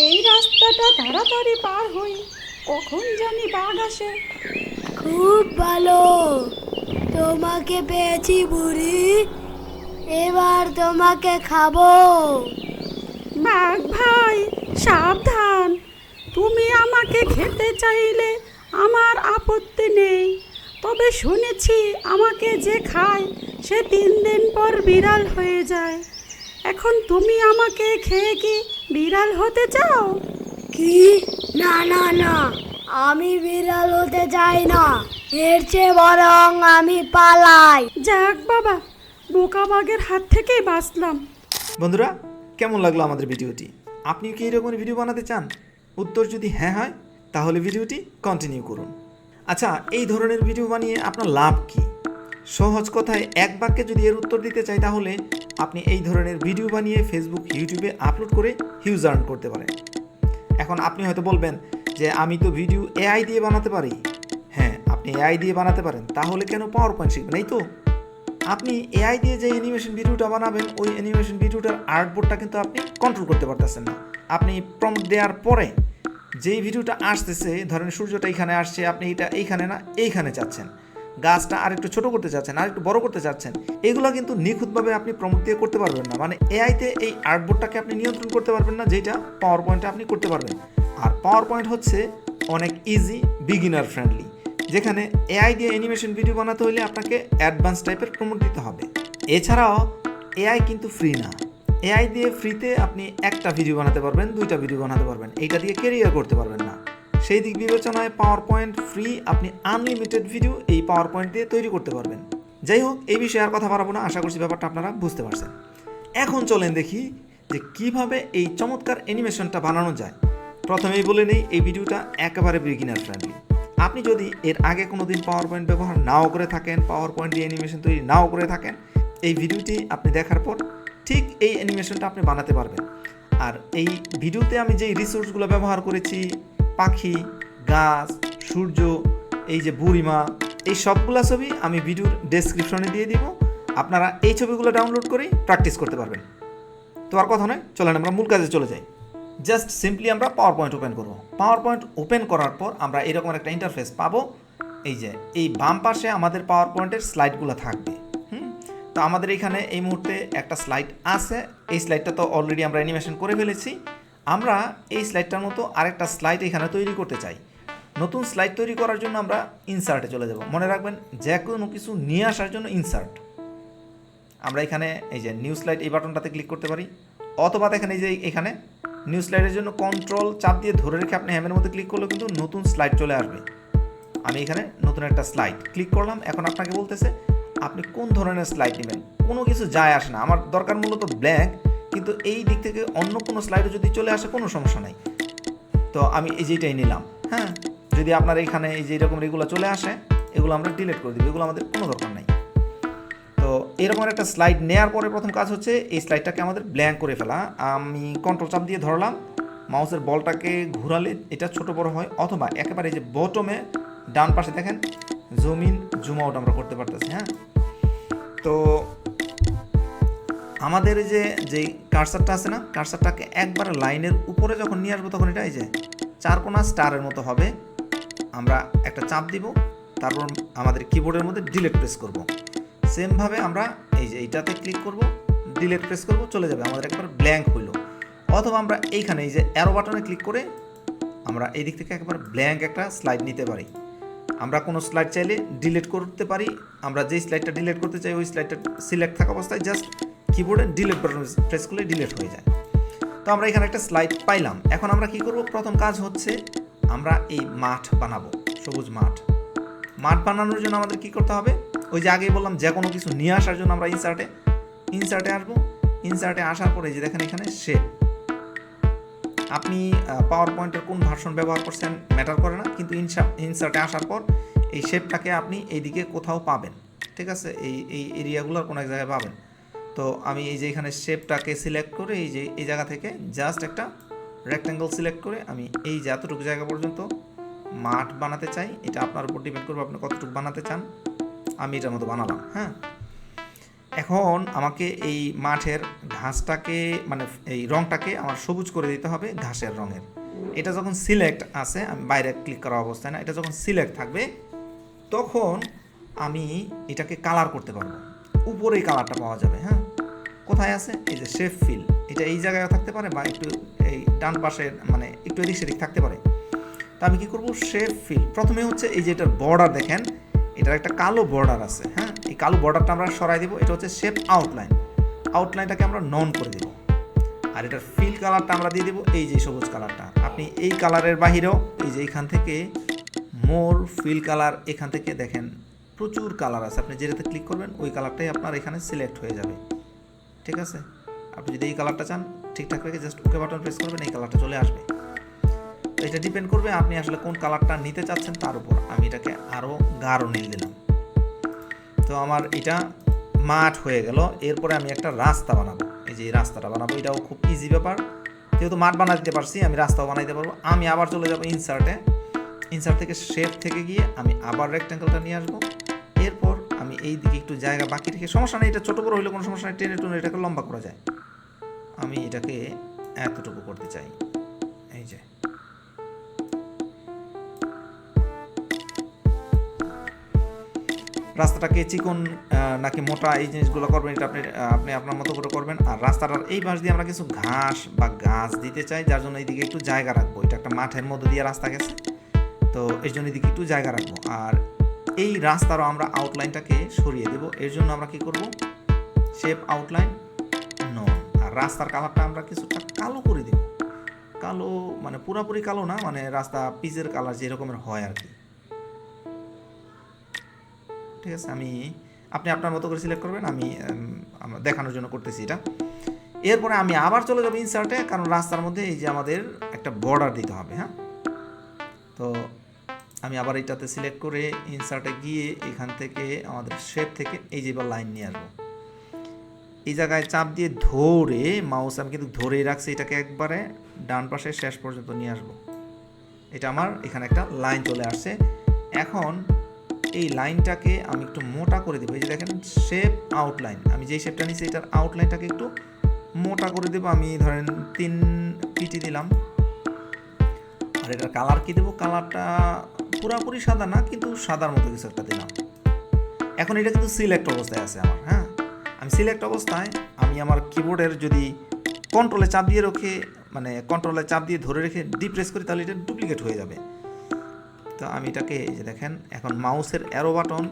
এই রাস্তাটা তাড়াতাড়ি পার হই, কখন জানি বাঘ আসে। খুব ভালো, তোমাকে পেয়েছি বুড়ি। এবার তোমাকে খাবো। বাঘ ভাই, সাবধান। তুমি আমাকে খেতে চাইলে আমার আপত্তি নেই, তবে শুনেছি আমাকে যে খায় সে 3 দিন পর বিড়াল হয়ে যায়। এখন তুমি আমাকে খেয়ে কি বিড়াল হতে চাও? কি? না না না, আমি বিড়াল হতে চাই না। এর চেয়ে বরং আমি পালাই। যাক বাবা, বোকা বাঘের হাত থেকেই বাঁচলাম। বন্ধুরা, কেমন লাগলো আমাদের ভিডিওটি? আপনি কি এরকম ভিডিও বানাতে চান? উত্তর যদি হ্যাঁ হয় তাহলে ভিডিওটি কন্টিনিউ করুন। আচ্ছা, এই ধরনের ভিডিও বানিয়ে আপনার লাভ কি? সহজ কথায় এক বাক্যে যদি এর উত্তর দিতে চাই তাহলে আপনি এই ধরনের ভিডিও বানিয়ে ফেসবুক, ইউটিউবে আপলোড করে হিউজ আর্ন করতে পারেন। এখন আপনি হয়তো বলবেন যে আমি তো ভিডিও এআই দিয়ে বানাতে পারি। হ্যাঁ, আপনি এআই দিয়ে বানাতে পারেন, তাহলে কেন পাওয়ার পয়েন্ট শিখবেন? এই তো আপনি এআই দিয়ে যে অ্যানিমেশন ভিডিওটা বানাবেন, ওই অ্যানিমেশন ভিডিওটার আর্টবোর্ডটা কিন্তু আপনি কন্ট্রোল করতে পারতেছেন না। আপনি প্রম্পট দেওয়ার পরে যেই ভিডিওটা আসতেছে, ধরেন সূর্যটা এইখানে আসছে, আপনি এটা এইখানে না এইখানে চাচ্ছেন, গাছটা আর একটু ছোট করতে চাচ্ছেন, আর একটু বড় করতে চাচ্ছেন, এগুলো কিন্তু নিখুঁতভাবে আপনি প্রম্পট দিয়ে করতে পারবেন না। মানে এআইতে এই আর্টবোর্ডটাকে আপনি নিয়ন্ত্রণ করতে পারবেন না, যেটা পাওয়ার পয়েন্টে আপনি করতে পারবেন। আর পাওয়ার পয়েন্ট হচ্ছে অনেক ইজি, বিগিনার ফ্রেন্ডলি, যেখানে এআই দিয়ে অ্যানিমেশন ভিডিও বানাতে হলে আপনাকে অ্যাডভান্স টাইপের প্রমোট দিতে হবে। এছাড়াও এআই কিন্তু ফ্রি না। এআই দিয়ে ফ্রিতে আপনি একটা ভিডিও বানাতে পারবেন, 2টা ভিডিও বানাতে পারবেন, এইটা দিয়ে ক্যারিয়ার করতে পারবেন না। সেই দিক বিবেচনায় পাওয়ার পয়েন্ট ফ্রি, আপনি আনলিমিটেড ভিডিও এই পাওয়ার পয়েন্ট দিয়ে তৈরি করতে পারবেন। যাই হোক, এই বিষয়ে আর কথা বাড়াবো না, আশা করছি ব্যাপারটা আপনারা বুঝতে পারছেন। এখন চলেন দেখি যে কিভাবে এই চমৎকার অ্যানিমেশনটা বানানো যায়। প্রথমেই বলে নেই, এই ভিডিওটা একেবারে বিগিনার ফ্রেন্ডলি। আপনি যদি এর আগে কোনো দিন পাওয়ার পয়েন্ট ব্যবহার নাও করে থাকেন, পাওয়ার পয়েন্ট দিয়ে অ্যানিমেশন তৈরি নাও করে থাকেন, এই ভিডিওটি আপনি দেখার পর ঠিক এই অ্যানিমেশনটা আপনি বানাতে পারবেন। আর এই ভিডিওতে আমি যেই রিসোর্সগুলো ব্যবহার করেছি, পাখি, গাছ, সূর্য, এই যে বুড়িমা, এই সবগুলো ছবি আমি ভিডিওর ডেসক্রিপশনে দিয়ে দিব। আপনারা এই ছবিগুলো ডাউনলোড করেই প্র্যাকটিস করতে পারবেন। তো আর কথা নয়, চলেন আমরা মূল কাজে চলে যাই। জাস্ট সিম্পলি আমরা পাওয়ার পয়েন্ট ওপেন করব। পাওয়ার পয়েন্ট ওপেন করার পর আমরা এরকম একটা ইন্টারফেস পাবো। এই যে এই বাম পাশে আমাদের পাওয়ার পয়েন্টের স্লাইডগুলো থাকবে। তো আমাদের এখানে এই মুহূর্তে একটা স্লাইড আছে। এই স্লাইডটা তো অলরেডি আমরা অ্যানিমেশন করে ফেলেছি। আমরা এই স্লাইডটার মতো আরেকটা স্লাইড এখানে তৈরি করতে চাই। নতুন স্লাইড তৈরি করার জন্য আমরা ইনসার্টে চলে যাব। মনে রাখবেন, যে কোনো কিছু নিয়ে আসার জন্য ইনসার্ট। আমরা এখানে এই যে নিউ স্লাইড এই বাটনটাতে ক্লিক করতে পারি, অথবা দেখেন এই যে এখানে নিউ স্লাইডের জন্য কন্ট্রোল চাপ দিয়ে ধরে রেখে আপনি হ্যামের মধ্যে ক্লিক করলে কিন্তু নতুন স্লাইড চলে আসবে। আমি এখানে নতুন একটা স্লাইড ক্লিক করলাম। এখন আপনাকে বলতেছে আপনি কোন ধরনের স্লাইড নেবেন। কোনো কিছু যায় আসে না, আমার দরকার মূলত ব্ল্যাঙ্ক, কিন্তু এই দিক থেকে অন্য কোনো স্লাইডও যদি চলে আসে কোনো সমস্যা নাই। তো আমি এই যেটাই নিলাম। হ্যাঁ, যদি আপনার এখানে এই যে এরকম এগুলো চলে আসে, এগুলো আমরা ডিলিট করে দিব, এগুলো আমাদের কোনো দরকার নাই। তো এরকম একটা স্লাইড নেওয়ার পরে প্রথম কাজ হচ্ছে এই স্লাইডটাকে আমাদের ব্ল্যাঙ্ক করে ফেলা। আমি কন্ট্রোল চাপ দিয়ে ধরলাম, মাউসের বলটাকে ঘুরালে এটা ছোট বড় হয়, অথবা একেবারে যে বটমে ডান পাশে দেখেন জুম ইন জুম আউট আমরা করতে পারতেছি। হ্যাঁ, তো আমাদের যে কার্সারটা আছে না, কার্সারটাকে একবার লাইনের উপরে যখন নিয়ে আসবো তখন এটা এই যে চারকোনা স্টারের মতো হবে। আমরা একটা চাপ দিব, তারপর আমাদের কিবোর্ডের মধ্যে ডিলিট প্রেস করব। সেমভাবে আমরা এই যে এইটাতে ক্লিক করব, ডিলিট প্রেস করব, চলে যাবে, আমাদের একবার ব্ল্যাঙ্ক হইল। অথবা আমরা এইখানে এই যে অ্যারো বাটনে ক্লিক করে আমরা এই দিক থেকে একবার ব্ল্যাঙ্ক একটা স্লাইড নিতে পারি। আমরা কোনো স্লাইড চাইলে ডিলিট করতে পারি। আমরা যেই স্লাইডটা ডিলিট করতে চাই ওই স্লাইডটা সিলেক্ট থাকা অবস্থায় জাস্ট কিবোর্ডে ডিলিট বাটন প্রেস করলে ডিলিট হয়ে যায়। তো আমরা এখানে একটা স্লাইড পাইলাম। এখন আমরা কি করব, প্রথম কাজ হচ্ছে আমরা এই মাঠ বানাবো, সবুজ মাঠ। মাঠ বানানোর জন্য আমাদের কি করতে হবে, ওই যে আগেই বললাম যে কোনো কিছু নিয়ে আসার জন্য আমরা ইনসার্টে আসবো। ইনসার্টে আসার পরে যে দেখেন এখানে শেপ। আপনি পাওয়ার পয়েন্টের কোন ভার্সন ব্যবহার করছেন ম্যাটার করে না, কিন্তু ইনসার্টে আসার পর এই শেপটাকে আপনি এইদিকে কোথাও পাবেন। ঠিক আছে, এই এরিয়াগুলোর কোনো এক জায়গায় পাবেন। তো আমি এই যে এখানে শেপটাকে সিলেক্ট করে এই যে এই জায়গা থেকে জাস্ট একটা রেক্ট্যাঙ্গেল সিলেক্ট করে আমি এই যে এতটুকু জায়গা পর্যন্ত মাঠ বানাতে চাই। এটা আপনার উপর ডিপেন্ড করবে আপনি কতটুকু বানাতে চান। আমি এটার মতো বানালাম। হ্যাঁ, এখন আমাকে এই মাঠের ঘাসটাকে মানে এই রংটাকে আমার সবুজ করে দিতে হবে ঘাসের রঙের। এটা যখন সিলেক্ট আছে, আমি বাইরে ক্লিক করা অবস্থায় না, এটা যখন সিলেক্ট থাকবে তখন আমি এটাকে কালার করতে পারবো। উপরেই কালারটা পাওয়া যাবে। হ্যাঁ, কোথায় আছে? এই যে শেপ ফিল, এটা এই জায়গায় থাকতে পারে বা একটু এই ডান পাশে মানে একটু এদিক সেদিক থাকতে পারে। তা আমি কী করবো? Shape feel. প্রথমে হচ্ছে এই যে এটার বর্ডার দেখেন, এটার একটা কালো বর্ডার আছে। হ্যাঁ, এই কালো বর্ডারটা আমরা সরাই দেবো। এটা হচ্ছে শেপ আউটলাইন, আউটলাইনটাকে আমরা নন করে দেবো। আর এটার ফিল কালারটা আমরা দিয়ে দেবো এই যে সবুজ কালারটা। আপনি এই কালারের বাহিরেও এই যে এইখান থেকে মোর ফিল কালার, এখান থেকে দেখেন প্রচুর কালার আছে। আপনি যেটাতে ক্লিক করবেন ওই কালারটাই আপনার এখানে সিলেক্ট হয়ে যাবে। ঠিক আছে, আপনি যদি এই কালারটা চান ঠিকঠাক রেখে জাস্ট ওকে বাটন প্রেস করবেন, এই কালারটা চলে আসবে। তো এটা ডিপেন্ড করবে আপনি আসলে কোন কালারটা নিতে চাচ্ছেন তার উপর। আমি এটাকে আরও গাঢ় নীল দিলাম। তো আমার এটা মাঠ হয়ে গেল। এরপরে আমি একটা রাস্তা বানাবো। এই যে এই রাস্তাটা বানাবো, এটাও খুব ইজি ব্যাপার। যেহেতু মাঠ বানাতে পারছি, আমি রাস্তাও বানাইতে পারবো। আমি আবার চলে যাবো ইনসার্টে, ইনসার্ট থেকে শেপ থেকে গিয়ে আমি আবার রেক্ট্যাঙ্গেলটা নিয়ে আসবো। এরপর আমি এই দিকে একটু জায়গা বাকি রেখে, সমস্যা নেই, এটা ছোটো বড়ো হইলে কোনো সমস্যা নেই, টেনে টুনে এটাকে লম্বা করা যায়। আমি এটাকে এতটুকু করতে চাই। এই যে রাস্তাটাকে চিকন নাকি মোটা এই জিনিসগুলো করবেন, এটা আপনি আপনার মতো করে করবেন। আর রাস্তাটার এই পাশ দিয়ে আমরা কিছু ঘাস বা গাছ দিতে চাই, যার জন্য এইদিকে একটু জায়গা রাখবো। এটা একটা মাঠের মধ্যে দিয়ে রাস্তা গেছে, তো এর জন্য এদিকে একটু জায়গা রাখবো। আর এই রাস্তারও আমরা আউটলাইনটাকে সরিয়ে দেবো। এর জন্য আমরা কি করব? শেপ আউটলাইন নন। আর রাস্তার কালারটা আমরা কিছুটা কালো করে দেব। কালো মানে পুরোপুরি কালো না, মানে রাস্তা পিচের কালার যেরকমের হয় আর কি। ঠিক আছে, আপনি আপনার মতো করে সিলেক্ট করবেন। আমি দেখানোর জন্য করতেছি এটা। এরপরে আমি আবার চলে যাবো ইনসার্টে, কারণ রাস্তার মধ্যে এই যে আমাদের একটা বর্ডার দিতে হবে। হ্যাঁ, তো আমি আবার এটাতে সিলেক্ট করে ইনসার্টে গিয়ে এখান থেকে আমাদের শেপ থেকে এই যে এবার লাইন নিয়ে আসবো। এই জায়গায় চাপ দিয়ে ধরে মাউস আমি কিন্তু ধরেই রাখছি, এটাকে একবারে ডান পাশে শেষ পর্যন্ত নিয়ে আসবো। এটা আমার এখানে একটা লাইন চলে আসছে। এখন এই লাইনটাকে আমি একটু মোটা করে দেবো। এই যে দেখেন শেপ আউটলাইন, আমি যেই শেপটা নিচ্ছি এটার আউটলাইনটাকে একটু মোটা করে দেবো। আমি ধরেন 3 পিটি দিলাম। আর এটার কালার কি দেবো? কালারটা পুরাপুরি সাদা না, কিন্তু সাদার মতো কিছু একটা দিলাম। এখন এটা কিন্তু সিলেক্ট অবস্থায় আছে আমার। হ্যাঁ, আমি সিলেক্ট অবস্থায় আমি আমার কিবোর্ডের যদি কন্ট্রোলে চাপ দিয়ে রেখে মানে কন্ট্রোলে চাপ দিয়ে ধরে রেখে ডিপ্রেস করি তাহলে এটা ডুপ্লিকেট হয়ে যাবে। তো আমি এটাকে এই যে দেখেন এখন মাউসের অ্যারো বাটন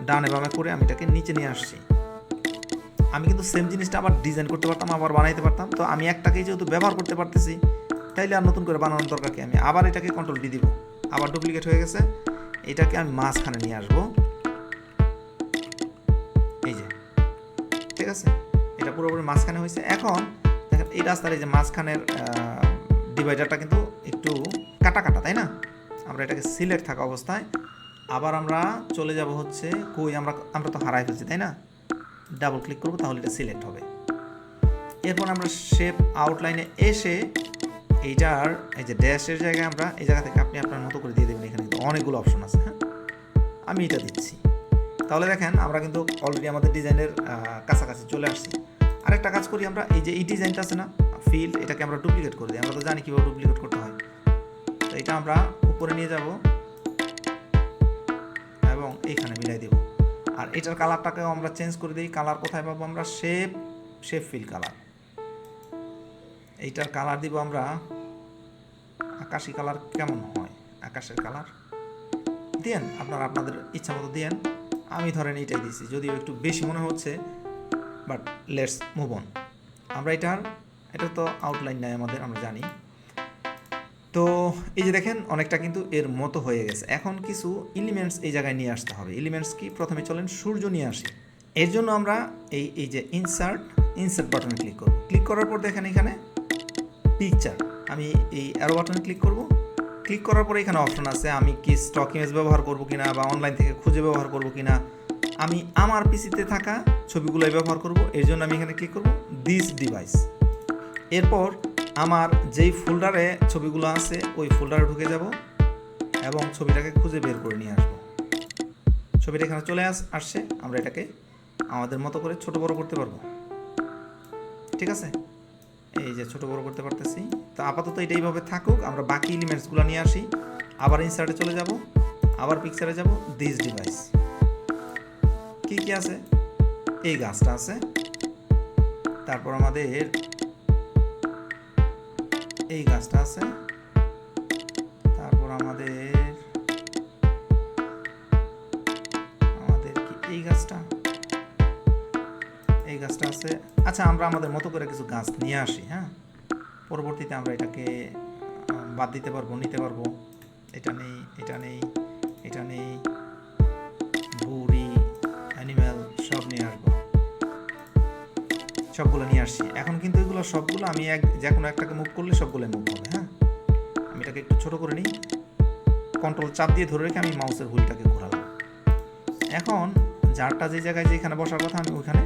ডানে বামে করে আমি এটাকে নিচে নিয়ে আসছি। আমি কিন্তু সেম জিনিসটা আবার ডিজাইন করতে পারতাম, আবার বানাইতে পারতাম। তো আমি একটাকেই যেহেতু ব্যবহার করতে পারতেছি, তাইলে আর নতুন করে বানানোর দরকার কি? আমি আবার এটাকে কন্ট্রোল ডি দিব, আবার ডুপ্লিকেট হয়ে গেছে। এটাকে আমি মাঝখানে নিয়ে আসবো। এই যে ঠিক আছে, এটা পুরোপুরি মাঝখানে হয়েছে। এখন দেখেন এই রাস্তার এই যে মাঝখানের ডিভাইডারটা কিন্তু একটু কাটা কাটা, তাই না? আমরা এটাকে সিলেক্ট থাকা অবস্থায় আবার আমরা চলে যাব হচ্ছে কই, আমরা তো হারাই ফেলছি, তাই না? ডাবল ক্লিক করবো, তাহলে এটা সিলেক্ট হবে। এরপর আমরা শেপ আউটলাইনে এসে এইটার এই যে ড্যাশের জায়গায় আমরা এই জায়গা থেকে আপনি আপনার মতো করে দিয়ে দেবেন। এখানে কিন্তু অনেকগুলো অপশন আছে। হ্যাঁ, আমি এটা দিচ্ছি। তাহলে দেখেন আমরা কিন্তু অলরেডি আমাদের ডিজাইনের কাছাকাছি চলে আসছি। আরেকটা কাজ করি আমরা, এই যে এই ডিজাইনটা আছে না ফিল্ড, এটাকে আমরা ডুপ্লিকেট করে দিই। আমরা তো জানি কীভাবে ডুপ্লিকেট করতে হয়। তো এটা আমরা উপরে নিয়ে যাব এবং এইখানে মিলাই দেব। আর এটার কালারটাকেও আমরা চেঞ্জ করে দিই। কালার কোথায় পাবো আমরা? Shape fill colour. এইটার কালার দিব আমরা আকাশি কালার। কেমন হয় আকাশের কালার? দেন আপনাদের ইচ্ছা মতো দেন। আমি ধরেন এইটাই দিচ্ছি, যদিও একটু বেশি মনে হচ্ছে, বাট লেটস মুভ অন। আমরা এটা তো আউটলাইন নাই আমাদের, আমরা জানি। তো এই যে দেখেন অনেকটা কিন্তু এর মতো হয়ে গেছে। এখন কিছু এলিমেন্টস এই জায়গায় নিয়ে আসতে হবে। এলিমেন্টস কি? প্রথমে চলেন সূর্য নিয়ে আসি। এর জন্য আমরা এই যে ইনসার্ট বাটনে ক্লিক করব। ক্লিক করার পর দেখেন এখানে পিকচার, আমি এই অ্যারো বাটনে ক্লিক করব। ক্লিক করার পরে এখানে অপশন আছে আমি কি স্টক ইমেজ ব্যবহার করব কিনা বা অনলাইন থেকে খুঁজে ব্যবহার করব কিনা। আমি আমার পিসিতে থাকা ছবিগুলোই ব্যবহার করব। এর জন্য আমি এখানে ক্লিক করব দিস ডিভাইস। এরপর আমার যেই ফোল্ডারে ছবিগুলো আছে ওই ফোল্ডারে ঢুকে যাব এবং ছবিটাকে খুঁজে বের করে নিয়ে আসবো। ছবিটা এখানে চলে আসছে, আমরা এটাকে আমাদের মতো করে ছোট বড় করতে পারবো। ঠিক আছে, এই যে ছোট বড় করতে পারতেছি। তো আপাতত এটা এইভাবে থাকুক, আমরা বাকি এলিমেন্টসগুলো নিয়ে আসি। আবার ইনসার্টে চলে যাব, আবার পিকচারে যাব, দিস ডিভাইস। কি কি আছে? এই গাছটা আছে, তারপর আমাদের এই গাছটা আছে, তারপর আমাদের কি এই গাছটা আছে। আচ্ছা, আমরা আমাদের মতো করে কিছু গাছ নিয়ে আসি। হ্যাঁ, পরবর্তীতে আমরা এটাকে বাদ দিতে পারবো, নিতে পারবো। এটা নেই, এটা নেই, এটা নেই, বুড়ি অ্যানিম্যাল সব নিয়ে আসবো, সবগুলো নিয়ে আসছি। এখন কিন্তু এগুলো সবগুলো আমি যে কোনো একটাকে মুভ করলে সবগুলো মুভ হবে। হ্যাঁ, আমি এটাকে একটু ছোট করে নিই, কন্ট্রোল চাপ দিয়ে ধরে রেখে আমি মাউসের হুইলটাকে ঘোরালাম। এখন জারটা যে জায়গায় যেখানে বসার কথা আমি ওইখানে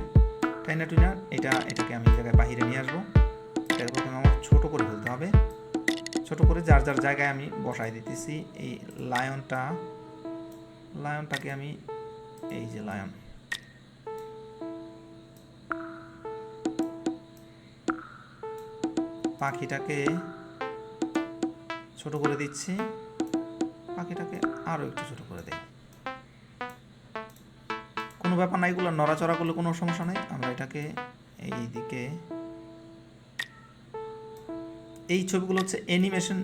টাইনা টুইনার এটাকে আমি এই জায়গায় বাহিরে নিয়ে আসবো। এটাকে প্রথমে আমার ছোট করে ফেলতে হবে, ছোট করে যার যার জায়গায় আমি বসাই দিতেছি। এই লায়নটাকে আমি, এই যে লায়ন, পাখিটাকে ছোট করে দিচ্ছি, পাখিটাকে আরও একটু ছোট করে দিই। কোনো ব্যাপার না, এগুলো নড়াচড়া করলে কোনো সমস্যা নেই। আমরা এটাকে এই দিকে, এই ছবিগুলো হচ্ছে অ্যানিমেশন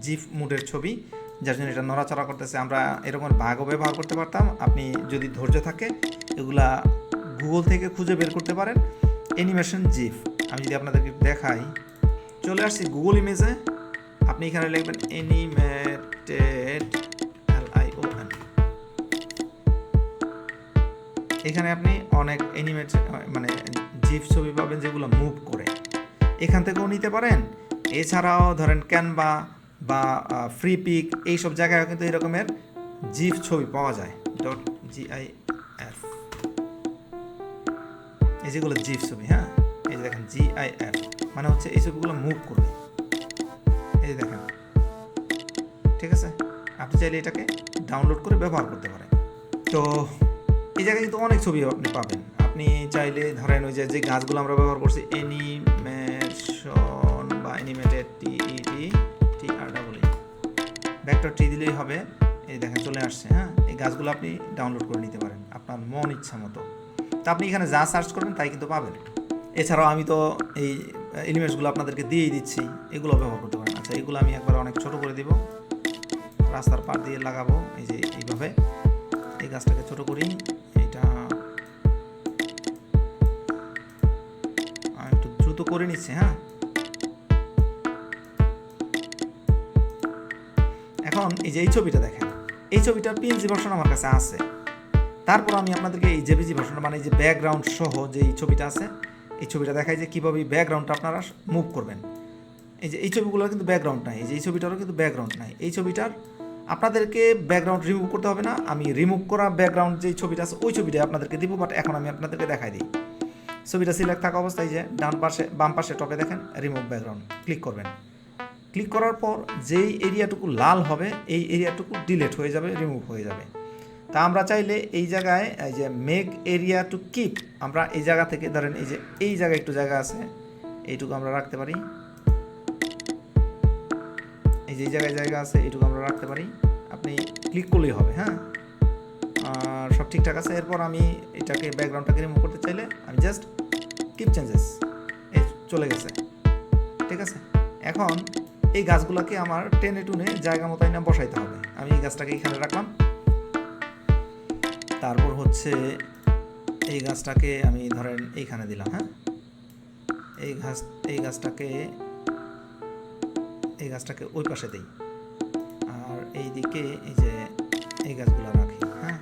জিফ মুডের ছবি, যার জন্য এটা নড়াচড়া করতেছে। আমরা এরকম ভাগও ব্যবহার করতে পারতাম, আপনি যদি ধৈর্য থাকে এগুলা গুগল থেকে খুঁজে বের করতে পারেন। অ্যানিমেশন জিফ আমি যদি আপনাদেরকে দেখাই, চলে আসছি গুগল ইমেজে। আপনি এখানে লিখবেন অ্যানিমেটেড LION। এখানে আপনি অনেক মানে জিফ ছবি পাবেন যেগুলো মুভ করে, এখান থেকেও নিতে পারেন। এছাড়াও ধরেন ক্যানভা বা ফ্রি পিক, এইসব জায়গায় কিন্তু এই রকমের জিফ ছবি পাওয়া যায়। .gif, এই যেগুলো জিফ ছবি। হ্যাঁ, এই যে দেখেন GIF মানে হচ্ছে এই ছবিগুলো মুভ করবে। এই যে দেখেন, ঠিক আছে, আপনি চাইলে এটাকে ডাউনলোড করে ব্যবহার করতে পারেন। তো এই জায়গায় কিন্তু অনেক ছবি আপনি পাবেন। আপনি চাইলে ধরেন ওই যে গাছগুলো আমরা ব্যবহার করছি, অ্যানিমেশন বা অ্যানিমেটেড ভেক্টর টি দিলেই হবে। এই দেখেন চলে আসছে। হ্যাঁ, এই গাছগুলো আপনি ডাউনলোড করে নিতে পারেন আপনার মন ইচ্ছা মতো। তো আপনি এখানে যা সার্চ করবেন তাই কিন্তু পাবেন। এছাড়াও আমি তো এই এলিমেন্টসগুলো আপনাদেরকে দিয়েই দিচ্ছি, এগুলো ব্যবহার করতে পারেন। আচ্ছা, এগুলো আমি একবার অনেক ছোট করে দিব, রাস্তার পাড় দিয়ে লাগাবো। এই যে এইভাবে এই গাছটাকে ছোট করি, এটা একটু দ্রুত করে নিচ্ছি। হ্যাঁ, এখন এই যে এই ছবিটা দেখেন, এই ছবিটার PNG ভার্সন আমার কাছে আছে। তারপর আমি আপনাদেরকে এই JPG ভার্সন, মানে এই যে ব্যাকগ্রাউন্ড সহ যে এই ছবিটা আছে, এই ছবিটা দেখায় যে কীভাবে ব্যাকগ্রাউন্ডটা আপনারা মুভ করবেন। এই যে এই ছবিগুলোর কিন্তু ব্যাকগ্রাউন্ড নাই, এই যে এই ছবিটারও কিন্তু ব্যাকগ্রাউন্ড নাই। এই ছবিটার আপনাদেরকে ব্যাকগ্রাউন্ড রিমুভ করতে হবে না, আমি রিমুভ করা ব্যাকগ্রাউন্ড যেই ছবিটা আছে ওই ছবিটাই আপনাদেরকে দিব। বাট এখন আমি আপনাদেরকে দেখাই দিই। ছবিটা সিলেক্ট থাকা অবস্থায় যে বাম পাশে টপে দেখেন রিমুভ ব্যাকগ্রাউন্ড, ক্লিক করবেন। ক্লিক করার পর যেই এরিয়াটুকু লাল হবে এই এরিয়াটুকু ডিলিট হয়ে যাবে, রিমুভ হয়ে যাবে। তা আমরা চাইলে এই জায়গায় এই যে মেক এরিয়া টু কিপ, আমরা এই জায়গা থেকে ধরেন এই যে এই জায়গায় একটু জায়গা আছে, এইটুকু আমরা রাখতে পারি। এই যে এই জায়গায় জায়গা আছে, এইটুকু আমরা রাখতে পারি। আপনি ক্লিক করলেই হবে। হ্যাঁ, আর সব ঠিকঠাক আছে। এরপর আমি এটাকে ব্যাকগ্রাউন্ডটাকে রিমুভ করতে চাইলে আমি জাস্ট কিপ চেঞ্জেস, এই চলে গেছে। ঠিক আছে, এখন এই গাছগুলোকে আমার টেনে টুনে জায়গা মতো না বসাইতে হবে। আমি এই গাছটাকে এখানে রাখলাম, তারপর হচ্ছে এই গাছটাকে আমি ধরেন এইখানে দিলাম। হ্যাঁ, এই গাছটাকে ওই পাশে দিই, আর এই দিকে এই যে এই গাছগুলো রাখি। হ্যাঁ,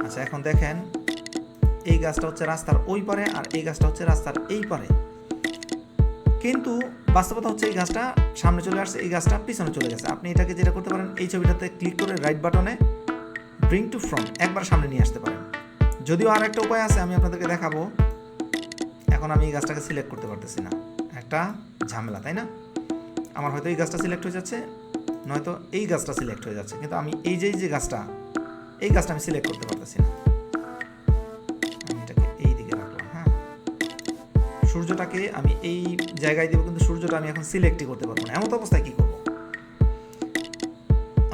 আচ্ছা, এখন দেখেন এই গাছটা হচ্ছে রাস্তার ওই পারে আর এই গাছটা হচ্ছে রাস্তার এই পারে, কিন্তু বাস্তবতা হচ্ছে এই গাছটা সামনে চলে আসছে, এই গাছটা পিছনে চলে গেছে। আপনি এটাকে যেটা করতে পারেন, এই ছবিটাতে ক্লিক করে রাইট বাটনে ব্রিং টু ফ্রন্ট একবার সামনে নিয়ে আসতে পারেন। যদিও আর একটা উপায় আছে, আমি আপনাদেরকে দেখাবো। এখন আমি এই গাছটাকে সিলেক্ট করতে পারতেছি না, একটা ঝামেলা, তাই না? আমার হয়তো এই গাছটা সিলেক্ট হয়ে যাচ্ছে, নয়তো এই গাছটা সিলেক্ট হয়ে যাচ্ছে, কিন্তু আমি এই যে গাছটা, এই গাছটা আমি সিলেক্ট করতে পারতেছি না। আমি এটাকে এই দিকে রাখলাম। হ্যাঁ, সূর্যটাকে আমি এই জায়গায় দেবো, কিন্তু সূর্যটা আমি এখন সিলেক্টই করতে পারবো না। এমন অবস্থায় কি করব?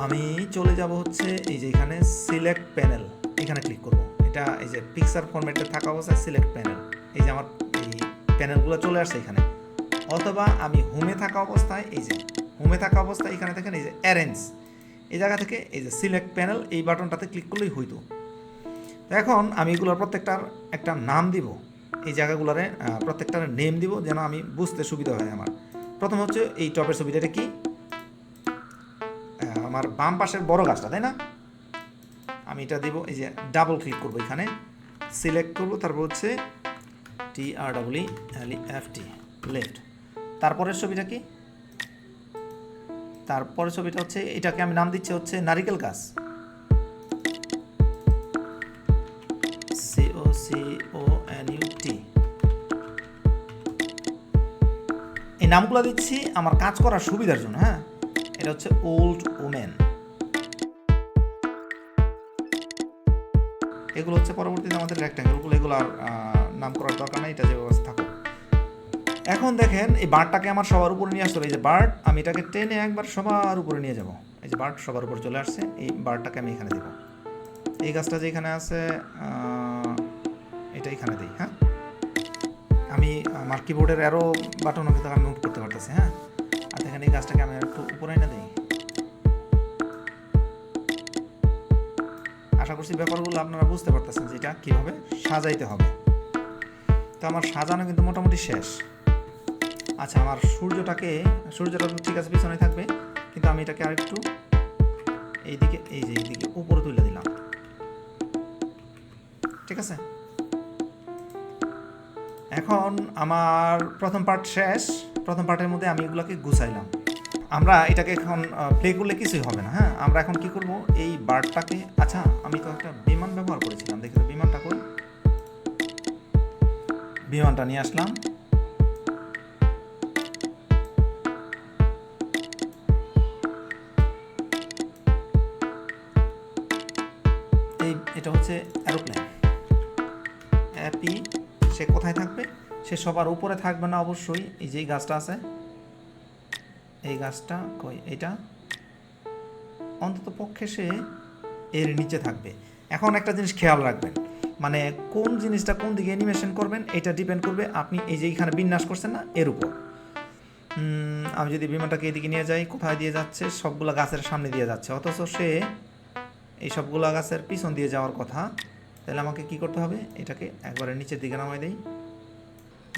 আমি চলে যাব হচ্ছে এই যে এখানে সিলেক্ট প্যানেল, এখানে ক্লিক করব। এটা এই যে পিকচার ফরম্যাটে থাকা অবস্থায় সিলেক্ট প্যানেল, এই যে আমার এই প্যানেলগুলো চলে আসছে এখানে। অথবা আমি হোমে থাকা অবস্থায়, এই যে হোমে থাকা অবস্থায় এখানে দেখেন এই যে অ্যারেঞ্জ, এই জায়গা থেকে এই যে সিলেক্ট প্যানেল, এই বাটনটাতে ক্লিক করলেই হইতো। এখন আমি এগুলোর প্রত্যেকটার একটা নাম দিব, এই জায়গাগুলোরে প্রত্যেকটার নেম দিব যেন আমি বুঝতে সুবিধা হয় আমার। প্রথম হচ্ছে এই টপের ছবিটা, এটা কি আমার বাম পাশের বড় গাছটা, তাই না? আমি এটা দিব, এই যে ডাবল ক্লিক করবো, এখানে সিলেক্ট করব, তারপর হচ্ছে TREELEFT লেফট। তারপরের ছবিটা কি? তারপরের ছবিটা হচ্ছে, এটাকে আমি নাম দিচ্ছি হচ্ছে নারিকেল গাছ, COCONUT। এই নামগুলো দিচ্ছি আমার কাজ করার সুবিধার জন্য। হ্যাঁ, এটা হচ্ছে ওল্ড ওমেন। এগুলো হচ্ছে পরবর্তীতে আমাদের রেক্ট্যাঙ্গেলগুলো, এগুলো আর নাম করার দরকার নাই, এটা যে ব্যবস্থা থাকুক। এখন দেখেন এই বার্ডটাকে আমার সবার উপরে নিয়ে আসতে হবে। এই যে বার্ড, আমি এটাকে টেনে একবার সবার উপরে নিয়ে যাব। এই যে বার্ড সবার উপরে চলে আসছে, এই বার্ডটাকে আমি এখানে দেব। এই গাছটা যে এখানে আছে এটা এখানে দিই। হ্যাঁ, আমি আমার কিবোর্ডের অ্যারো বাটনও কিন্তু আমি মুভ করতে পারতেছি। হ্যাঁ, আর দেখেন এই গাছটাকে আমি একটু উপরে এনে দিই। আশা করছি ব্যাপারগুলো আপনারা বুঝতে পারতেছেন যে এটা কীভাবে সাজাইতে হবে। তো আমার সাজানো কিন্তু মোটামুটি শেষ। আচ্ছা, আমার সূর্যটা তো ঠিক আছে, পিছনে থাকবে, কিন্তু আমি এটাকে আরেকটু এইদিকে, এই যে এইদিকে উপরে তুলে দিলাম। ঠিক আছে, এখন আমার প্রথম পার্ট শেষ। প্রথম পার্টের মধ্যে আমি এগুলোকে গুছাইলাম। আমরা এটাকে এখন প্লে করলে কিছুই হবে না। হ্যাঁ, আমরা এখন কি করব, এই বার্ডটাকে, আচ্ছা আমি তো একটা বিমান ব্যবহার করেছিলাম, দেখি তো বিমানটা করি। বিমানটা নিয়ে আসলাম। এটা হচ্ছে অ্যারোপ্লেন। অ্যাপি সে কোথায় থাকবে? সে সবার উপরে থাকবে না অবশ্যই। এই যে গাছটা আছে, এই গাছটা কই, এটা অন্তত পক্ষে সে এর নিচে থাকবে। এখন একটা জিনিস খেয়াল রাখবেন, মানে কোন জিনিসটা কোন দিকে অ্যানিমেশন করবেন এটা ডিপেন্ড করবে আপনি এই যে এখানে বিন্যাস করছেন না, এর উপর। আমি যদি বিমানটাকে এদিকে নিয়ে যাই, কোথায় দিয়ে যাচ্ছে? সবগুলো গাছের সামনে দিয়ে যাচ্ছে, অথচ সে এই সবগুলো গাছের পিছন দিয়ে যাওয়ার কথা। তাহলে আমাকে কি করতে হবে, এটাকে একবারে নিচের দিকে নামাই দেই।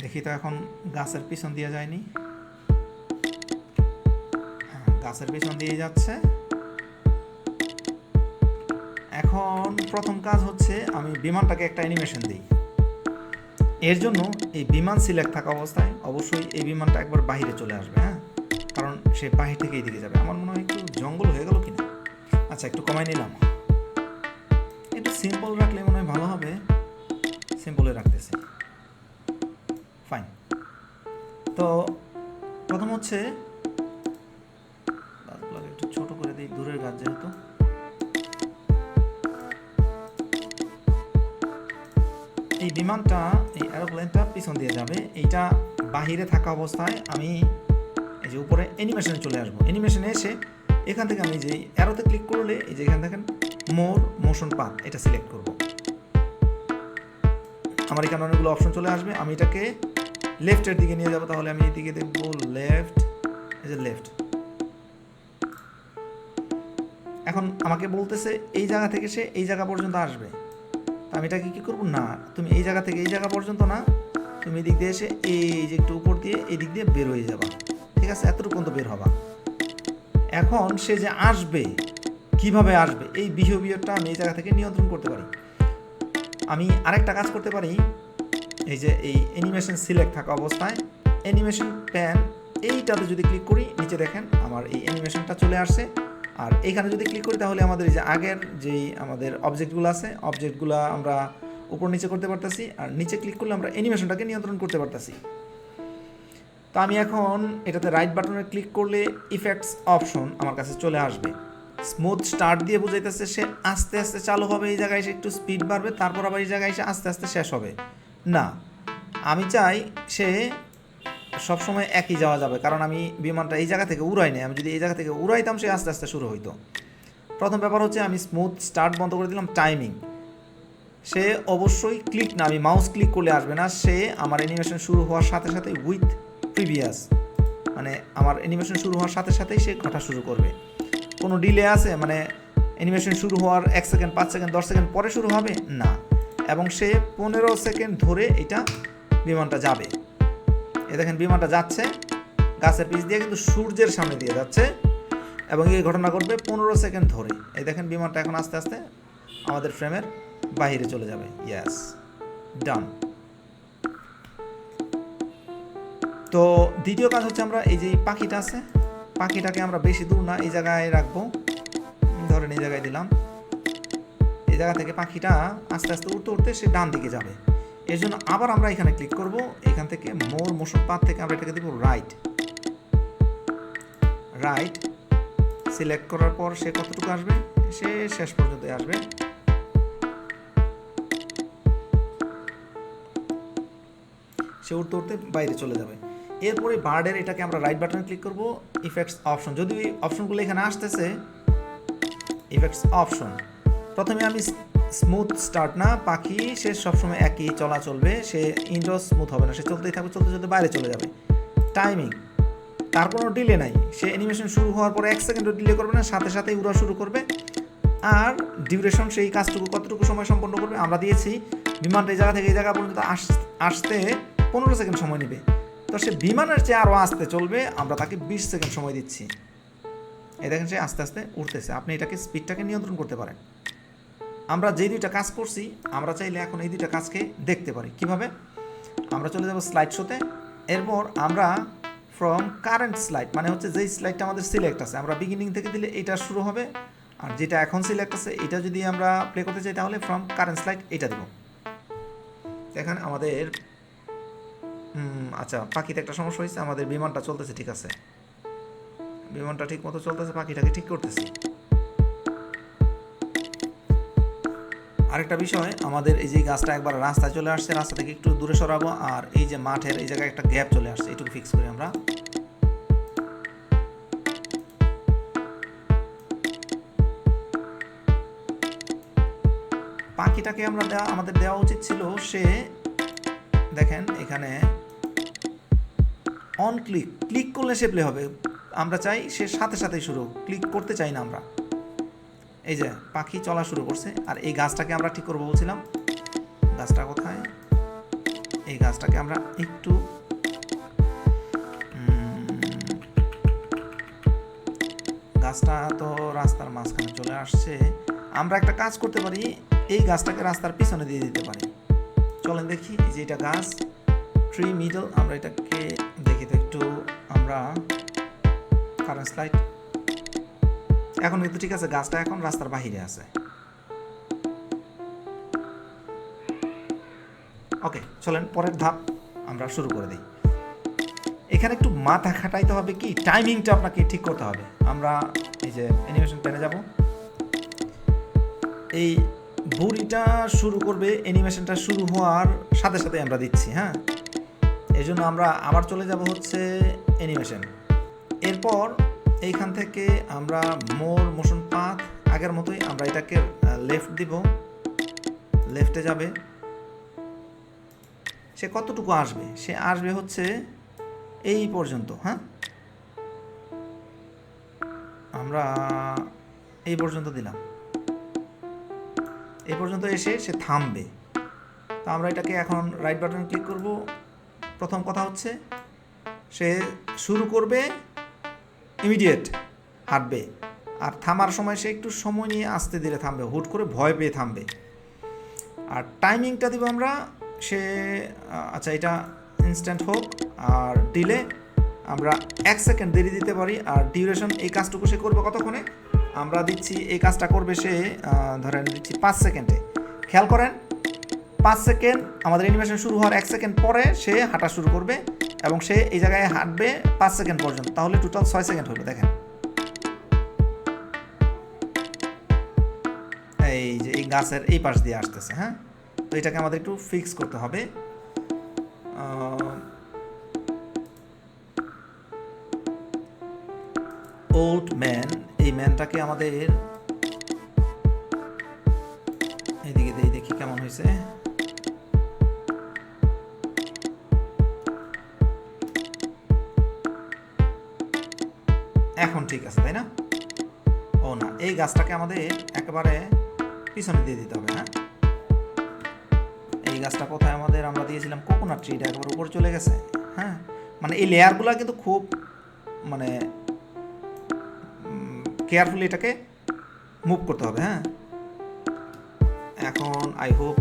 দেখি তো এখন গাছের পিছন দিয়ে যায়নি। হ্যাঁ, গাছের পিছন দিয়ে যাচ্ছে। এখন প্রথম কাজ হচ্ছে আমি বিমানটাকে একটা অ্যানিমেশন দিই। এর জন্য এই বিমান সিলেক্ট থাকা অবস্থায় অবশ্যই এই বিমানটা একবার বাইরে চলে আসবে। হ্যাঁ, কারণ সে বাহির থেকে এইদিকে যাবে। আমার মনে হয় একটু জঙ্গল হয়ে গেল কিনা। আচ্ছা, একটু কমাই নিলাম। একটু সিম্পল রাখলে মনে হয় ভালো হবে। সিম্পলে রাখতেছি, ফাইন। তো প্রথম হচ্ছে গাছগুলোকে একটু ছোট করে দিই, দূরের গাছ যেহেতু। এই বিমানটা, এই অ্যারোপ্লেনটা পিছন দিয়ে যাবে। এইটা বাহিরে থাকা অবস্থায় আমি এই যে উপরে অ্যানিমেশনে চলে আসবো। অ্যানিমেশনে এসে এখান থেকে আমি যে অ্যারোতে ক্লিক করলে এই যে এখানে দেখেন মোশন পাথ, এটা সিলেক্ট করব। আমার এখানে অনেকগুলো অপশন চলে আসবে। আমি এটাকে লেফটের দিকে নিয়ে যাব, তাহলে আমি এইদিকে দেখবো লেফট, এই যে লেফট। এখন আমাকে বলতেছে এই জায়গা থেকে সে এই জায়গা পর্যন্ত আসবে। আমি এটাকে কী করবো, না তুমি এই জায়গা থেকে এই জায়গা পর্যন্ত না, তুমি এদিক দিয়ে এসে এই যে একটু উপর দিয়ে এই দিক দিয়ে বের হয়ে যাবা। ঠিক আছে, এতটুকু পর্যন্ত বের হবা। এখন সে যে আসবে, কিভাবে আসবে, এই বিহেভিয়ারটা আমি এই জায়গা থেকে নিয়ন্ত্রণ করতে পারি। আমি আরেকটা কাজ করতে পারি, এই যে এই অ্যানিমেশন সিলেক্ট থাকা অবস্থায় অ্যানিমেশন প্যান, এইটাতে যদি ক্লিক করি, নিচে দেখেন আমার এই অ্যানিমেশনটা চলে আসছে। আর এইখানে যদি ক্লিক করি তাহলে আমাদের এই যে আগের যেই আমাদের অবজেক্টগুলো আছে, অবজেক্টগুলো আমরা উপর নিচে করতে পারতেছি। আর নিচে ক্লিক করলে আমরা অ্যানিমেশনটাকে নিয়ন্ত্রণ করতে পারতেছি। তো আমি এখন এটাতে রাইট বাটনে ক্লিক করলে ইফেক্টস অপশন আমার কাছে চলে আসবে। স্মুথ স্টার্ট দিয়ে বুঝাইতেছে সে আস্তে আস্তে চালু হবে, এই জায়গায় এসে একটু স্পিড বাড়বে, তারপর আবার এই জায়গায় এসে আস্তে আস্তে শেষ হবে। না, আমি চাই সে সবসময় একই যাওয়া যাবে, কারণ আমি বিমানটা এই জায়গা থেকে উড়াই নাই। আমি যদি এই জায়গা থেকে উড়াইতাম সে আস্তে আস্তে শুরু হইতো। প্রথম ব্যাপার হচ্ছে আমি স্মুথ স্টার্ট বন্ধ করে দিলাম। টাইমিং, সে অবশ্যই ক্লিক না, আমি মাউস ক্লিক করলে আসবে না, সে আমার অ্যানিমেশন শুরু হওয়ার সাথে সাথে উইথ প্রিভিয়াস, মানে আমার অ্যানিমেশন শুরু হওয়ার সাথে সাথেই সে ঘটা শুরু করবে। কোনো ডিলে আছে, মানে অ্যানিমেশন শুরু হওয়ার 1 সেকেন্ড, 5 সেকেন্ড, 10 সেকেন্ড পরে শুরু হবে না, এবং সে 15 সেকেন্ড ধরে এটা বিমানটা যাবে। এই দেখেন বিমানটা যাচ্ছে গাছের পিছ দিয়ে, কিন্তু সূর্যের সামনে দিয়ে যাচ্ছে, এবং এই ঘটনা ঘটবে 15 সেকেন্ড ধরে। এই দেখেন বিমানটা এখন আস্তে আস্তে আমাদের ফ্রেমের বাইরে চলে যাবে। ইয়েস, ডান। তো দ্বিতীয় কাজ হচ্ছে আমরা এই যে পাখিটা আছে, পাখিটাকে আমরা বেশি দূর না, এই জায়গায় রাখবো। ধরেন এই জায়গায় দিলাম, এই জায়গা থেকে পাখিটা আস্তে আস্তে উঠতে উঠতে সে ডান দিকে যাবে। এর জন্য আবার আমরা এখানে ক্লিক করব, এখান থেকে মোর মোশন পাথ থেকে আমরা এটাকে দিব রাইট। রাইট সিলেক্ট করার পর সে কতটুকু আসবে, সে শেষ পর্যন্ত আসবে। সে উঠতে উঠতে বাইরে চলে যাবে। এরপরে বার্ডের এটাকে আমরা রাইট বাটনে ক্লিক করব, ইফেক্টস অপশন। যদি এই অপশনগুলো এখানে আসতেছে, ইফেক্টস অপশন, প্রথমে আমি স্মুথ স্টার্ট না, পাখি সে সবসময় একই চলা চলবে, সে ইন্ডো স্মুথ হবে না, সে চলতেই থাকবে, চলতে চলতে বাইরে চলে যাবে। টাইমিং, তার কোনো ডিলে নাই, সে অ্যানিমেশন শুরু হওয়ার পরে 1 সেকেন্ডও ডিলে করবে না, সাথে সাথেই উড়া শুরু করবে। আর ডিউরেশন, সেই কাজটুকু কতটুকু সময় সম্পন্ন করবে, আমরা দিয়েছি বিমানটা এই জায়গা থেকে এই জায়গা পর্যন্ত আসতে 15 সেকেন্ড সময় নেবে। তো সে বিমানের চেয়ে আরও আসতে চলবে, আমরা তাকে 20 সেকেন্ড সময় দিচ্ছি। এই দেখেন সে আস্তে আস্তে উঠতেছে। আপনি এটাকে স্পিডটাকে নিয়ন্ত্রণ করতে পারেন। আমরা যেই দুইটা কাজ করছি, আমরা চাইলে এখন এই দুইটা কাজকে দেখতে পারি। কিভাবে? আমরা চলে যাব স্লাইড শোতে, এরপর আমরা ফ্রম কারেন্ট স্লাইড, মানে হচ্ছে যেই স্লাইডটা আমাদের সিলেক্ট আছে, আমরা বিগিনিং থেকে দিলে এটা শুরু হবে, আর যেটা এখন সিলেক্ট আছে এটা যদি আমরা প্লে করতে চাই তাহলে ফ্রম কারেন্ট স্লাইড এটা দেব। দেখেন আমাদের আচ্ছা, পাখিতে একটা সমস্যা হয়েছে, আমাদের বিমানটা চলতেছে ঠিক আছে, বিমানটা ঠিক মতো চলতেছে, পাখিটাকে ঠিক করতেছি। আরেকটা বিষয়, আমাদের এই যে গাছটা একবার রাস্তায় চলে আসছে, রাস্তা থেকে একটু দূরে সরাবো, আর এই যে মাঠের এই জায়গায় একটা গ্যাপ চলে আসছে, এটুকু ফিক্স করি আমরা। পাখিটাকে আমরা আমাদের দেওয়া উচিত ছিল, সে দেখেন এখানে অন ক্লিক করলে সে প্লে হবে। আমরা চাই সে সাথে সাথেই শুরু, ক্লিক করতে চাই না আমরা। এই যে পাখি চলা শুরু করছে, আর এই গাছটাকে আমরা ঠিক করবো বলছিলাম। গাছটা কোথায়? এই গাছটাকে আমরা একটু গাছটা তো রাস্তার মাঝখানে চলে আসছে, আমরা একটা কাজ করতে পারি, এই গাছটাকে রাস্তার পিছনে দিয়ে দিতে পারি। চলেন দেখি, এই যে এটা গাছ, ট্রি মিডল, আমরা এটাকে দেখি তো একটু, আমরা কারেন্ট স্লাইড, এখন কিন্তু ঠিক আছে, গাছটা এখন রাস্তার বাহিরে আছে। ওকে, চলেন পরের ধাপ আমরা শুরু করে দিই। এখানে একটু মাথা খাটাইতে হবে, কি টাইমিংটা আপনাকে ঠিক করতে হবে। আমরা এই যে অ্যানিমেশন প্যানে যাব, এই বুড়িটা শুরু করবে, অ্যানিমেশনটা শুরু হওয়ার সাথে সাথে আমরা দিচ্ছি। হ্যাঁ, এই জন্য আমরা আবার চলে যাব হচ্ছে অ্যানিমেশন। এরপর এইখান থেকে আমরা মোর মোশন পাথ, আগের মতোই আমরা এটাকে লেফট দিব, লেফটে যাবে। সে কতটুকু আসবে? সে আসবে হচ্ছে এই পর্যন্ত। হ্যাঁ, আমরা এই পর্যন্ত দিলাম, এই পর্যন্ত এসে সে থামবে। তো আমরা এটাকে এখন রাইট বাটন ক্লিক করব। প্রথম কথা হচ্ছে সে শুরু করবে, ইমিডিয়েট হাঁটবে, আর থামার সময় সে একটু সময় নিয়ে আস্তে ধীরে থামবে, হুট করে ভয় পেয়ে থামবে। আর টাইমিংটা দিব আমরা, সে আচ্ছা এটা ইনস্ট্যান্ট হোক, আর ডিলে আমরা 1 সেকেন্ড দেরি দিতে পারি। আর ডিউরেশন, এই কাজটুকু সে করবে কতক্ষণে? আমরা দিচ্ছি এই কাজটা করবে সে ধরেন দিচ্ছি 5 সেকেন্ডে। খেয়াল করেন 5 সেকেন্ড, আমাদের অ্যানিমেশন শুরু হওয়ার 1 সেকেন্ড পরে সে হাঁটা শুরু করবে, এবং সে এই জায়গায় হাঁটবে 5 সেকেন্ড পর্যন্ত, তাহলে টোটাল 6 সেকেন্ড হলো। দেখেন গাছের এই পাশ দিয়ে আসতেছে। হ্যাঁ, তো এটাকে আমাদের একটু ফিক্স করতে হবে। ওল্ড ম্যান, এই ম্যানটাকে আমাদের এইদিকে দিয়ে দেখি কেমন হয়েছে। এখন ঠিক আছে, তাই না? ও না, এই গাছটাকে আমাদের একেবারে পিছনে দিয়ে দিতে হবে। হ্যাঁ, এই গাছটা কোথায় আমাদের আমরা দিয়েছিলাম কোকোনাট ট্রিটা একেবারে উপরে চলে গেছে। হ্যাঁ, মানে এই লেয়ারগুলো কিন্তু খুব মানে কেয়ারফুলি এটাকে মুভ করতে হবে। হ্যাঁ, এখন আই হোপ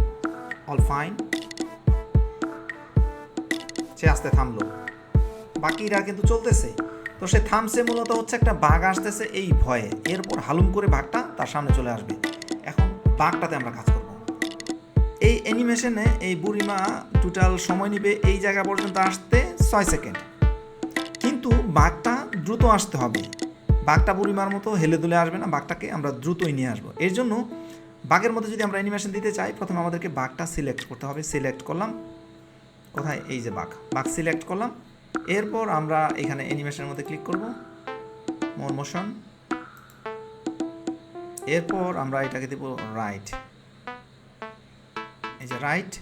অল ফাইন। সে আস্তে থামলো, বাকিরা কিন্তু চলতেছে। তো সে থামছে মূলত হচ্ছে একটা বাঘ আসতেছে এই ভয়ে, এরপর হালুম করে বাঘটা তার সামনে চলে আসবে। এখন বাঘটাতে আমরা কাজ করব। এই অ্যানিমেশনে এই বুড়িমা টোটাল সময় নেবে এই জায়গা পর্যন্ত আসতে 6 সেকেন্ড, কিন্তু বাঘটা দ্রুত আসতে হবে। বাঘটা বুড়িমার মতো হেলে দুলে আসবে না, বাঘটাকে আমরা দ্রুতই নিয়ে আসবো। এর জন্য বাঘের মধ্যে যদি আমরা অ্যানিমেশন দিতে চাই, প্রথমে আমাদেরকে বাঘটা সিলেক্ট করতে হবে। সিলেক্ট করলাম, কোথায়, এই যে বাঘ সিলেক্ট করলাম। এরপর আমরা এখানে অ্যানিমেশনের মধ্যে ক্লিক করব, মোর মোশন। এরপর আমরা এটাকে দেব রাইট, এই যে রাইট।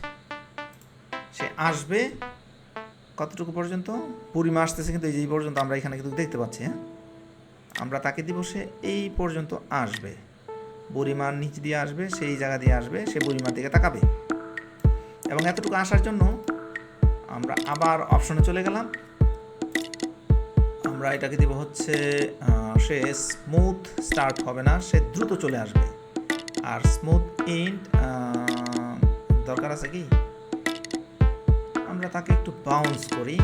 সে আসবে কতটুকু পর্যন্ত, বুড়িমা আসতেছে কিন্তু এই পর্যন্ত আমরা এখানে কিন্তু দেখতে পাচ্ছি। হ্যাঁ, আমরা তাকে দিব, সে এই পর্যন্ত আসবে, বুড়িমার নিচ দিয়ে আসবে, সেই জায়গা দিয়ে আসবে, সে বুড়িমার দিকে তাকাবে। এবং এতটুকু আসার জন্য আমরা আবার অপশনে চলে গেলাম। আমরা এটাকে দিব হচ্ছে সে স্মুথ স্টার্ট হবে না, সে দ্রুত চলে আসবে। আর স্মুথ এন্ড দরকার আছে কি, আমরা তাকে একটু বাউন্স করি,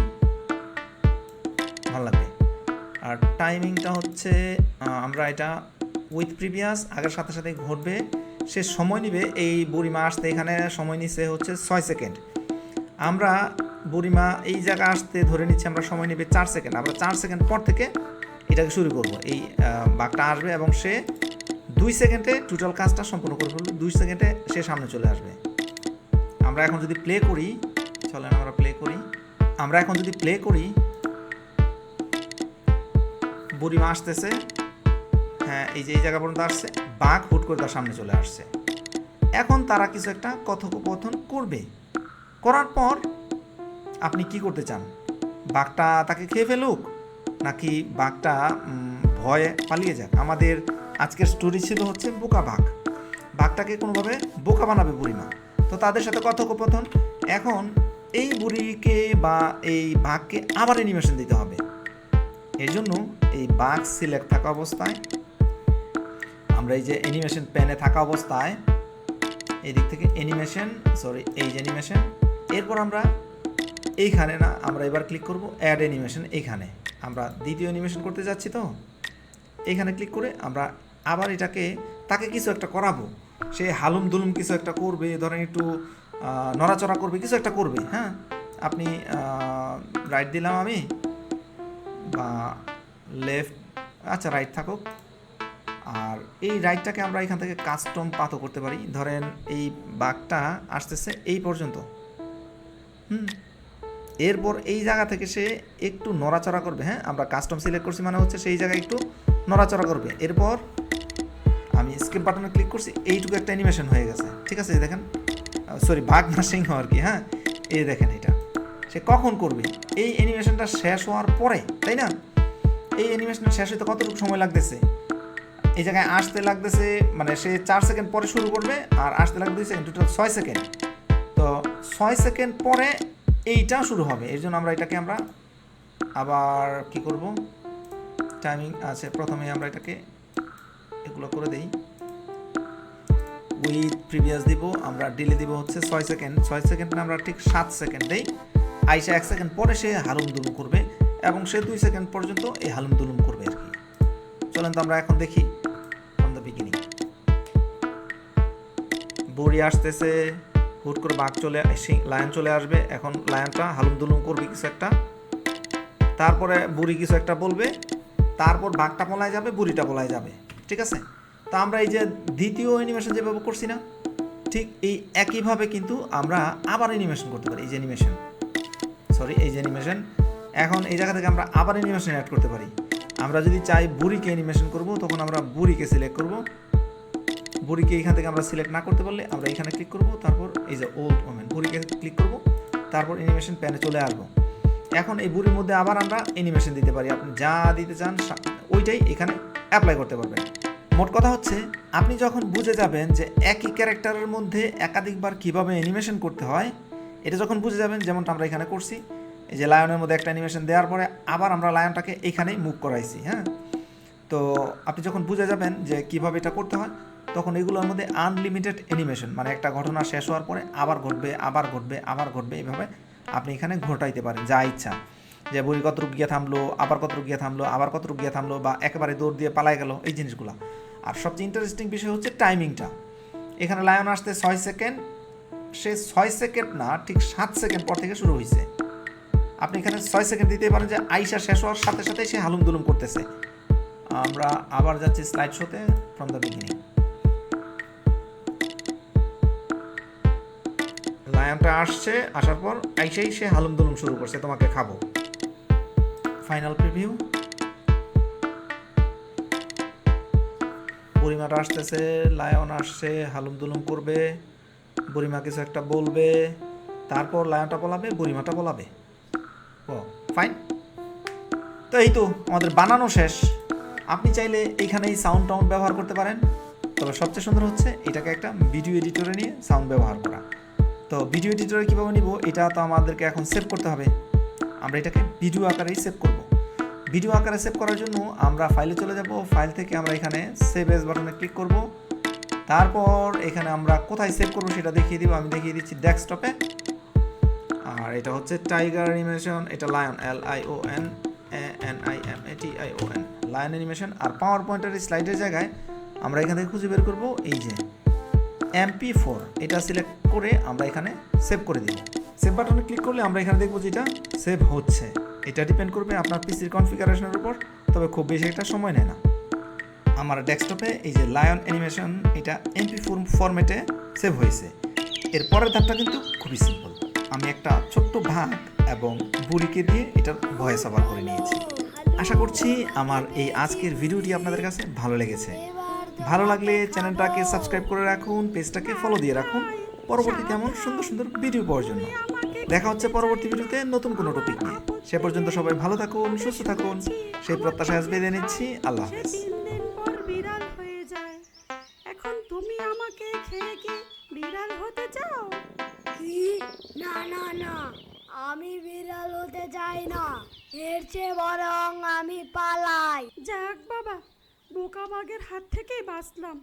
ভালো লাগবে। আর টাইমিংটা হচ্ছে আমরা এটা উইথ প্রিভিয়াস, আগের সাথে সাথে ঘটবে। সে সময় নেবে, এই বুড়িমা আসতে এখানে সময় নিচ্ছে হচ্ছে 6 সেকেন্ড। আমরা বুড়িমা এই জায়গা আসতে ধরে নিচ্ছি আমরা সময় নেবে 4 সেকেন্ড। আমরা 4 সেকেন্ড পর থেকে এটাকে শুরু করব। এই বাঘটা আসবে এবং সে 2 সেকেন্ডে টোটাল কাজটা সম্পূর্ণ করে ফেলবে। 2 সেকেন্ডে সে সামনে চলে আসবে। আমরা এখন যদি প্লে করি, চলেন আমরা প্লে করি। আমরা এখন যদি প্লে করি, বুড়িমা আসতেছে। হ্যাঁ, এই যে এই জায়গা পর্যন্ত আসছে, বাঘ হুট করে তার সামনে চলে আসছে। এখন তারা কিছু একটা কথোপকথন করবে। করার পর আপনি কি করতে চান, বাঘটা তাকে খেয়ে ফেলুক নাকি বাঘটা ভয়ে পালিয়ে যাক? আমাদের আজকের স্টোরি ছিল হচ্ছে বোকা বাঘ, বাঘটাকে কোনোভাবে বোকা বানাবে বুড়িমা। তো তাদের সাথে কথোপকথন। এখন এই বুড়িকে বা এই বাঘকে আবার অ্যানিমেশন দিতে হবে। এর জন্য এই বাঘ সিলেক্ট থাকা অবস্থায় আমরা এই যে অ্যানিমেশন প্যানে থাকা অবস্থায় এই দিক থেকে অ্যানিমেশন, এই যে অ্যানিমেশন, এরপর আমরা এইখানে না, আমরা এবার ক্লিক করব অ্যাড অ্যানিমেশন। এইখানে আমরা দ্বিতীয় অ্যানিমেশন করতে যাচ্ছি, তো এইখানে ক্লিক করে আমরা আবার এটাকে তাকে কিছু একটা করাবো। সে হালুম দুলুম কিছু একটা করবে, ধরেন একটু নড়াচড়া করবে, কিছু একটা করবে। হ্যাঁ, আপনি রাইট দিলাম আমি, বা লেফট, আচ্ছা রাইট থাকুক। আর এই রাইটটাকে আমরা এখান থেকে কাস্টম পাথও করতে পারি। ধরেন এই বাঘটা আসতেছে এই পর্যন্ত, এরপর এই জায়গা থেকে সে একটু নড়াচড়া করবে। হ্যাঁ, আমরা কাস্টম সিলেক্ট করছি মানে হচ্ছে সেই জায়গায় একটু নড়াচড়া করবে। এরপর আমি স্কিপ বাটনে ক্লিক করছি, এইটুকু একটা অ্যানিমেশন হয়ে গেছে। ঠিক আছে, দেখেন, বাঘ না সিংহ আর কি। হ্যাঁ, এই দেখেন, এটা সে কখন করবে, এই অ্যানিমেশনটা শেষ হওয়ার পরে, তাই না? এই অ্যানিমেশনটা শেষ হতে কতটুকু সময় লাগতেছে, এই জায়গায় আসতে লাগতেছে, মানে সে 4 সেকেন্ড পরে শুরু করবে আর আসতে লাগবে 2 সেকেন্ড, টোটাল 6 সেকেন্ড। তো 6 সেকেন্ড পরে এইটা শুরু হবে। এর জন্য আমরা এটাকে আমরা আবার কি করব, টাইমিং আছে, প্রথমে আমরা এটাকে এগুলো করে দেই, উইথ প্রিভিয়াস দিব, আমরা ডিলে দিব হচ্ছে 6 সেকেন্ড। 6 সেকেন্ড না, আমরা ঠিক 7 সেকেন্ড দেই। আইসা 1 সেকেন্ড পরে সে হালুম দুলুম করবে এবং সে 2 সেকেন্ড পর্যন্ত এই হালুম দুলুম করবে আর কি। চলেন তো আমরা এখন দেখি ফ্রম দ্য বিগিনিং। বুড়ি আসতেছে, হুট করে বাঘ চলে, লায়ন চলে আসবে। এখন লায়নটা হালুম দুলুম করবে কিছু একটা, তারপরে বুড়ি কিছু একটা বলবে, তারপর বাঘটা পলায় যাবে, বুড়িটা পলায় যাবে। ঠিক আছে, তা আমরা এই যে দ্বিতীয় অ্যানিমেশন যেভাবে করছি না, ঠিক এই একইভাবে কিন্তু আমরা আবার অ্যানিমেশন করতে পারি। এই যে অ্যানিমেশন এখন এই জায়গা থেকে আমরা আবার অ্যানিমেশন অ্যাড করতে পারি। আমরা যদি চাই বুড়িকে অ্যানিমেশন করব, তখন আমরা বুড়িকে সিলেক্ট করব। বুড়িকে এখান থেকে আমরা সিলেক্ট না করতে পারলে আমরা এখানে ক্লিক করব, তারপর এই যে ওল্ড ওমেন বুড়িকে ক্লিক করব, তারপর অ্যানিমেশন প্যানে চলে আসবো। এখন এই বুড়ির মধ্যে আবার আমরা অ্যানিমেশন দিতে পারি। আপনি যা দিতে চান ওইটাই এখানে অ্যাপ্লাই করতে পারবেন। মোট কথা হচ্ছে, আপনি যখন বুঝে যাবেন যে একই ক্যারেক্টারের মধ্যে একাধিকবার কিভাবে অ্যানিমেশন করতে হয়, এটা যখন বুঝে যাবেন, যেমনটা আমরা এখানে করছি, এই যে লায়নের মধ্যে একটা অ্যানিমেশন দেওয়ার পরে আবার আমরা লায়নটাকে এইখানেই মুভ করাইছি। হ্যাঁ, তো আপনি যখন বুঝে যাবেন যে কিভাবে এটা করতে হয়, তখন এগুলোর মধ্যে আনলিমিটেড অ্যানিমেশন, মানে একটা ঘটনা শেষ হওয়ার পরে আবার ঘটবে, আবার ঘটবে, আবার ঘটবে, এইভাবে আপনি এখানে ঘটাইতে পারেন যা ইচ্ছা। যে বুড়ি কতটুক গিয়ে থামলো, আবার কতটুক গিয়ে থামলো, আবার কতটুক গিয়ে থামলো, বা একেবারে দৌড় দিয়ে পালাই গেল, এই জিনিসগুলো। আর সবচেয়ে ইন্টারেস্টিং বিষয় হচ্ছে টাইমিংটা। এখানে লায়ন আসতে 6 সেকেন্ড, সে 6 সেকেন্ড না, ঠিক 7 সেকেন্ড পর থেকে শুরু হয়েছে। আপনি এখানে 6 সেকেন্ড দিতে পারেন যে আইসা শেষ হওয়ার সাথে সাথে সে হালুম দুলুম করতেছে। আমরা আবার যাচ্ছি স্লাইড শোতে ফ্রম দ্য বিগিনিং। লায়নটা আসছে, আসার পর আইসাই সে হালুম দুলুম শুরু করছে, তোমাকে খাবো। Final preview. বুড়িমাটা আসতেছে, লায়ন আসছে, হালুম দুলুম করবে, বুড়িমা কিছু একটা বলবে, তারপর লায়নটা বলাবে, বুড়িমাটা বলাবে। ও ফাইন। তো এই তো আমাদের বানানো শেষ। আপনি চাইলে এইখানেই সাউন্ড টাউন্ড ব্যবহার করতে পারেন, তবে সবচেয়ে সুন্দর হচ্ছে এটাকে একটা ভিডিও এডিটরে নিয়ে সাউন্ড ব্যবহার করা। তো ভিডিও এডিটরে কীভাবে নিব, এটা তো আমাদেরকে এখন সেভ করতে হবে। আমরা এটাকে ভিডিও আকারেই সেভ করব। ভিডিও আকারে সেভ করার জন্য আমরা ফাইলে চলে যাব, ফাইল থেকে আমরা এখানে সেভ এজ বাটনে ক্লিক করব। তারপর এখানে আমরা কোথায় সেভ করব সেটা দেখিয়ে দিব। আমি দেখিয়ে দিচ্ছি ডেস্কটপে। আর এটা হচ্ছে টাইগার অ্যানিমেশন, এটা লায়ন, LIONANIMATION, লায়ন অ্যানিমেশন। আর পাওয়ার পয়েন্টের স্লাইডের জায়গায় আমরা এখান থেকে খুঁজে বের করব এই যে MP4, এটা সিলেক্ট করে আমরা এখানে সেভ করে দিব। সেভ বাটনে ক্লিক করলে আমরা এখানে দেখব যে এটা সেভ হচ্ছে। এটা ডিপেন্ড করবে আপনার পিসির কনফিগারেশনের উপর, তবে খুব বেশি একটা সময় নেয় না। আমার ডেস্কটপে এই যে লায়ন অ্যানিমেশন, এটা MP4 ফরম্যাটে সেভ হয়েছে। এর পরের ধাপটা কিন্তু খুবই সিম্পল। আমি একটা ছোট্ট ভাগ এবং বুড়িকে দিয়ে এটার ভয়েস ওভার করে নিয়েছি। আশা করছি আমার এই আজকের ভিডিওটি আপনাদের কাছে ভালো লেগেছে। ভালো লাগলে চ্যানেলটাকে সাবস্ক্রাইব করে রাখুন, পেজটাকে ফলো দিয়ে রাখুন পরবর্তীতে এমন সুন্দর সুন্দর ভিডিও পাওয়ার জন্য। দেখা হচ্ছে পরবর্তী ভিডিওতে নতুন কোনো টপিক নিয়ে। সে পর্যন্ত সবাই ভালো থাকুন, সুস্থ থাকুন, সেই প্রত্যাশা আজ বিদায় নিচ্ছি। আল্লাহ হাফেজ। 3 দিন পর বিড়াল হয়ে যায়। এখন তুমি আমাকে খেয়ে কি বিড়াল হতে চাও? কি? না না না, আমি বিড়াল হতে চাই না। এর চেয়ে বরং আমি পালাই। যাক বাবা, বোকা বাঘের হাত থেকেই বাঁচলাম।